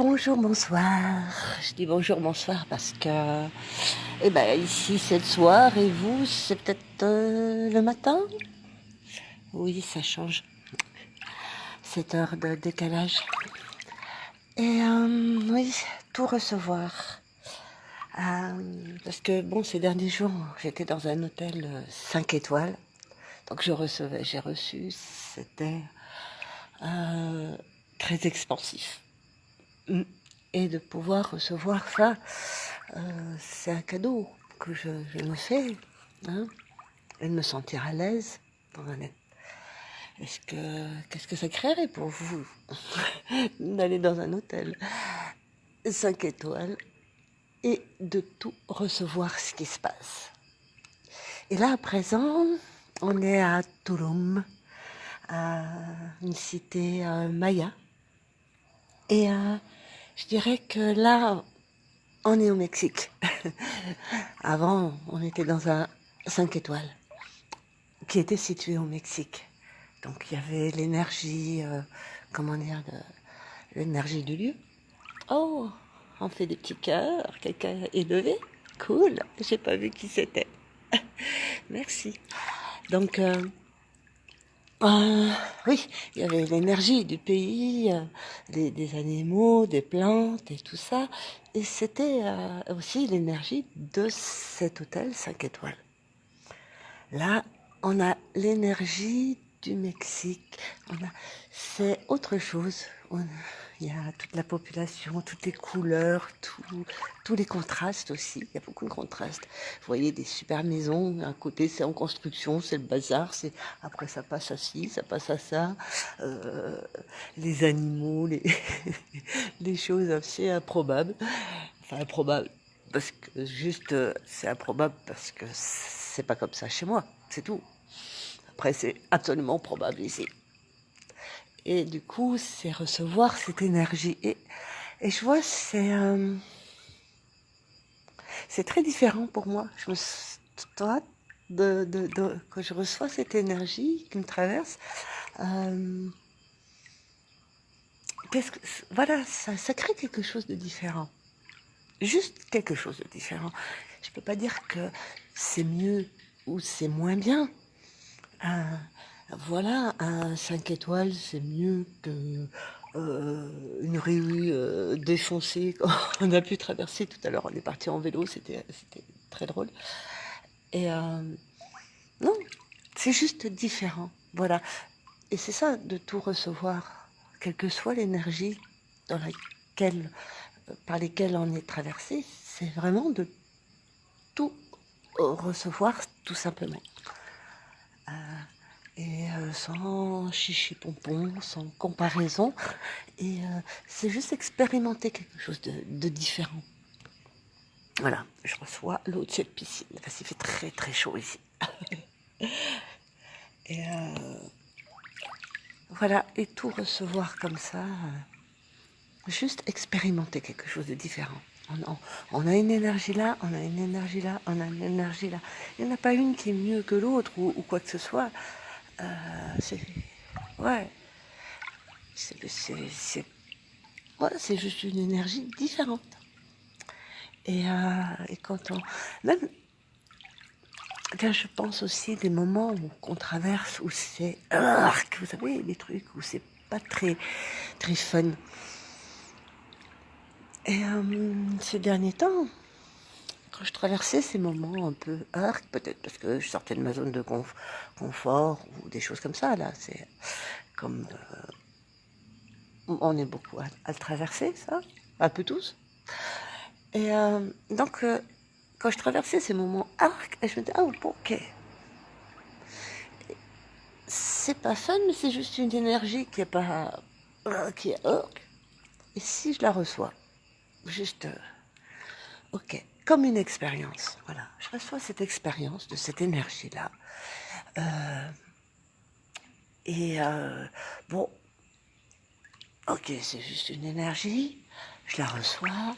Bonjour, bonsoir. Je dis bonjour, bonsoir parce que, ici c'est le soir et vous, c'est peut-être le matin. Oui, ça change. 7 heures de décalage. Et oui, tout recevoir. Parce que bon, ces derniers jours, j'étais dans un hôtel 5 étoiles. Donc j'ai reçu, c'était très expansif. Et de pouvoir recevoir ça, c'est un cadeau que je me fais, hein, et de me sentir à l'aise dans un être. Qu'est-ce que ça créerait pour vous d'aller dans un hôtel 5 étoiles et de tout recevoir ce qui se passe. Et là, à présent, on est à Tulum, à une cité maya. Et je dirais que là, on est au Mexique. Avant, on était dans un 5 étoiles qui était situé au Mexique. Donc il y avait l'énergie, l'énergie du lieu. Oh, on fait des petits cœurs, quelqu'un est levé. Cool, j'ai pas vu qui c'était. Merci. Donc, oui, il y avait l'énergie du pays, des animaux, des plantes et tout ça. Et c'était aussi l'énergie de cet hôtel 5 étoiles. Là, on a l'énergie du Mexique. C'est autre chose. Il y a toute la population, toutes les couleurs, tous les contrastes aussi. Il y a beaucoup de contrastes. Vous voyez des super maisons. D'un côté, c'est en construction, c'est le bazar. Après, ça passe à ci, ça passe à ça. Les animaux, les choses assez improbables. Enfin, improbables. Parce que juste, c'est improbable parce que c'est pas comme ça chez moi, c'est tout. Après, c'est absolument probable ici. Et du coup, c'est recevoir cette énergie. Et je vois, c'est très différent pour moi. Je me sens que je reçois cette énergie qui me traverse. Voilà, ça crée quelque chose de différent. Juste quelque chose de différent. Je peux pas dire que c'est mieux ou c'est moins bien. Voilà, un 5 étoiles, c'est mieux que une rue défoncée qu'on a pu traverser tout à l'heure. On est parti en vélo, c'était très drôle. Et non, c'est juste différent. Voilà. Et c'est ça, de tout recevoir, quelle que soit l'énergie par lesquelles on est traversé, c'est vraiment de tout recevoir tout simplement. Et sans chichi pompon, sans comparaison. Et c'est juste expérimenter quelque chose de différent. Voilà, je reçois l'eau de cette piscine, parce qu'il fait très très chaud ici. Et voilà, et tout recevoir comme ça, juste expérimenter quelque chose de différent. On a une énergie là, on a une énergie là, on a une énergie là. Il n'y en a pas une qui est mieux que l'autre ou quoi que ce soit. Ouais, voilà, c'est juste une énergie différente. Et quand même, quand je pense aussi des moments qu'on traverse où c'est, vous savez, des trucs où c'est pas très, très fun. Et ces derniers temps, quand je traversais ces moments un peu peut-être parce que je sortais de ma zone de confort ou des choses comme ça, là, c'est comme, on est beaucoup à le traverser, ça, un peu tous. Et donc, quand je traversais ces moments je me disais, ah, ok, c'est pas fun, mais c'est juste une énergie qui est pas, qui est et si je la reçois, juste, ok, comme une expérience, voilà, je reçois cette expérience de cette énergie-là. Et bon, ok, c'est juste une énergie, je la reçois,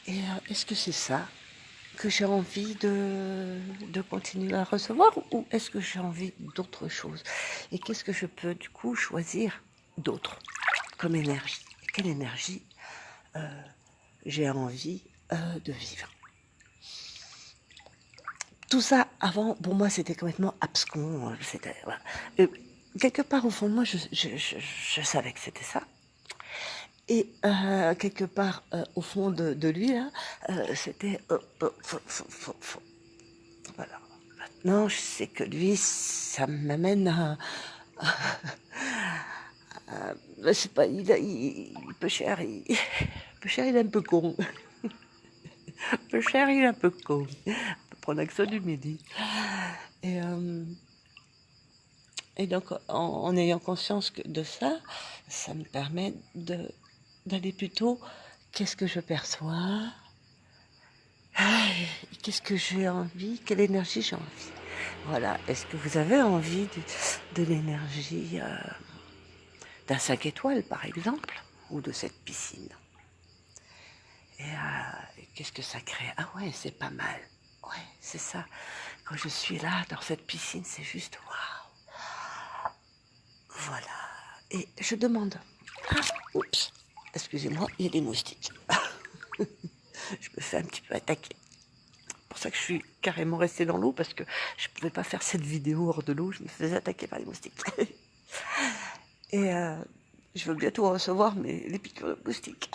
et est-ce que c'est ça que j'ai envie de continuer à recevoir ou est-ce que j'ai envie d'autre chose? Et qu'est-ce que je peux du coup choisir d'autre comme énergie? Quelle énergie j'ai envie de vivre. Tout ça, avant, pour moi, c'était complètement abscon. Voilà. Quelque part, au fond de moi, je savais que c'était ça. Et quelque part, au fond de lui, là, c'était... Voilà. Maintenant, je sais que lui, ça m'amène à... je sais pas, peu cher, peu cher, il est un peu con. Peu cher, il est un peu con. On peut prendre l'accent du midi. Et donc, en ayant conscience de ça, ça me permet d'aller plutôt, qu'est-ce que je perçois, qu'est-ce que j'ai envie, quelle énergie j'ai envie. Voilà, est-ce que vous avez envie de l'énergie d'un 5 étoiles, par exemple, ou de cette piscine? Et qu'est-ce que ça crée? Ah ouais, c'est pas mal. Ouais, c'est ça. Quand je suis là, dans cette piscine, c'est juste waouh. Voilà. Et je demande. Ah, oups. Excusez-moi, il y a des moustiques. Je me fais un petit peu attaquer. C'est pour ça que je suis carrément restée dans l'eau, parce que je ne pouvais pas faire cette vidéo hors de l'eau. Je me faisais attaquer par les moustiques. Et je veux bientôt recevoir les piqûres de moustiques.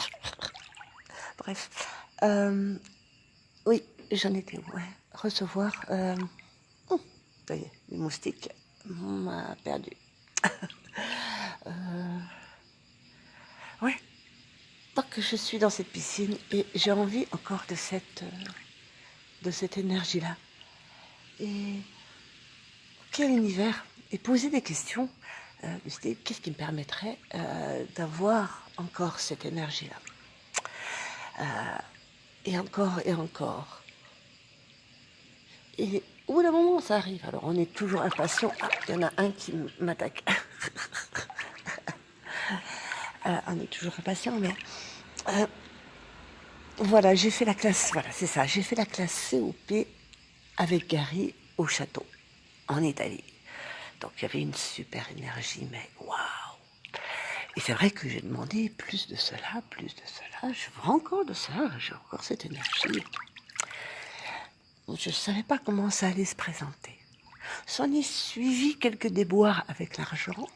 Bref. Oui, j'en étais où, ouais. Recevoir... ça y est, les moustiques m'ont perdu. Ouais. Donc je suis dans cette piscine et j'ai envie encore de cette énergie-là. Et quel univers? Et poser des questions. Qu'est-ce qui me permettrait d'avoir encore cette énergie-là? Et encore et encore. Et au bout d'un moment, ça arrive. Alors on est toujours impatient. Ah, il y en a un qui m'attaque. On est toujours impatient, mais... voilà, j'ai fait la classe, voilà, c'est ça, j'ai fait la classe COP avec Gary au château, en Italie. Donc il y avait une super énergie, mais waouh! Et c'est vrai que j'ai demandé plus de cela, je veux encore de ça, j'ai encore cette énergie. Je ne savais pas comment ça allait se présenter. S'en est suivi quelques déboires avec l'argent.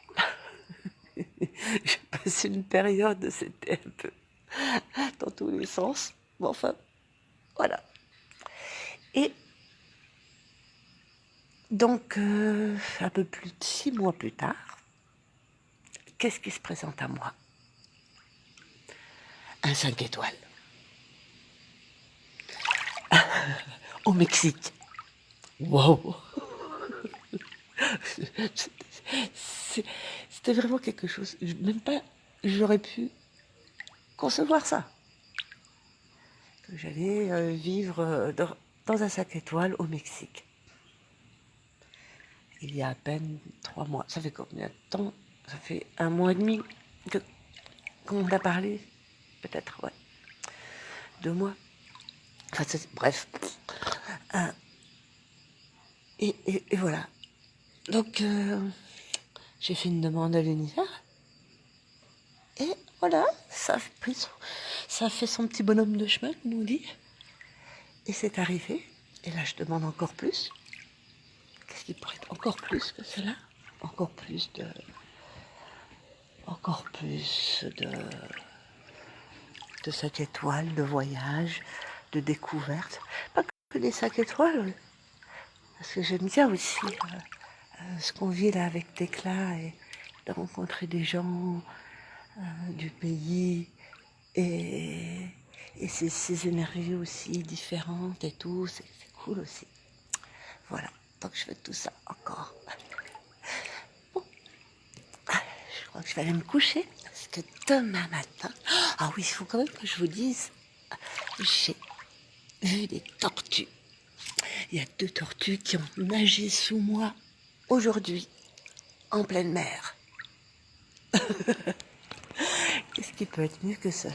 J'ai passé une période, c'était un peu dans tous les sens. Bon, enfin, voilà. Et donc, un peu plus de 6 mois plus tard, qu'est-ce qui se présente à moi? Un 5 étoiles. Au Mexique. Wow! C'était vraiment quelque chose. Même pas, j'aurais pu concevoir ça. Que j'allais vivre dans un 5 étoiles au Mexique. Il y a à peine 3 mois. Ça fait combien de temps? Ça fait 1 mois et demi qu'on a parlé. Peut-être, ouais. 2 mois. Enfin, bref. Et voilà. Donc, j'ai fait une demande à l'univers. Et voilà, ça a fait son petit bonhomme de chemin, comme on dit. Et c'est arrivé. Et là, je demande encore plus. Qu'est-ce qui pourrait être encore plus que cela? Encore plus de cette étoile, de voyage, de découverte. Pas que des 5 étoiles, parce que j'aime bien aussi ce qu'on vit là avec Tekla et de rencontrer des gens du pays et ces énergies aussi différentes et tout, c'est cool aussi. Voilà, donc je fais tout ça encore. Bon, je crois que je vais aller me coucher parce que demain matin... Ah oui, il faut quand même que je vous dise, j'ai vu des tortues. Il y a 2 tortues qui ont nagé sous moi aujourd'hui, en pleine mer. Qu'est-ce qui peut être mieux que cela?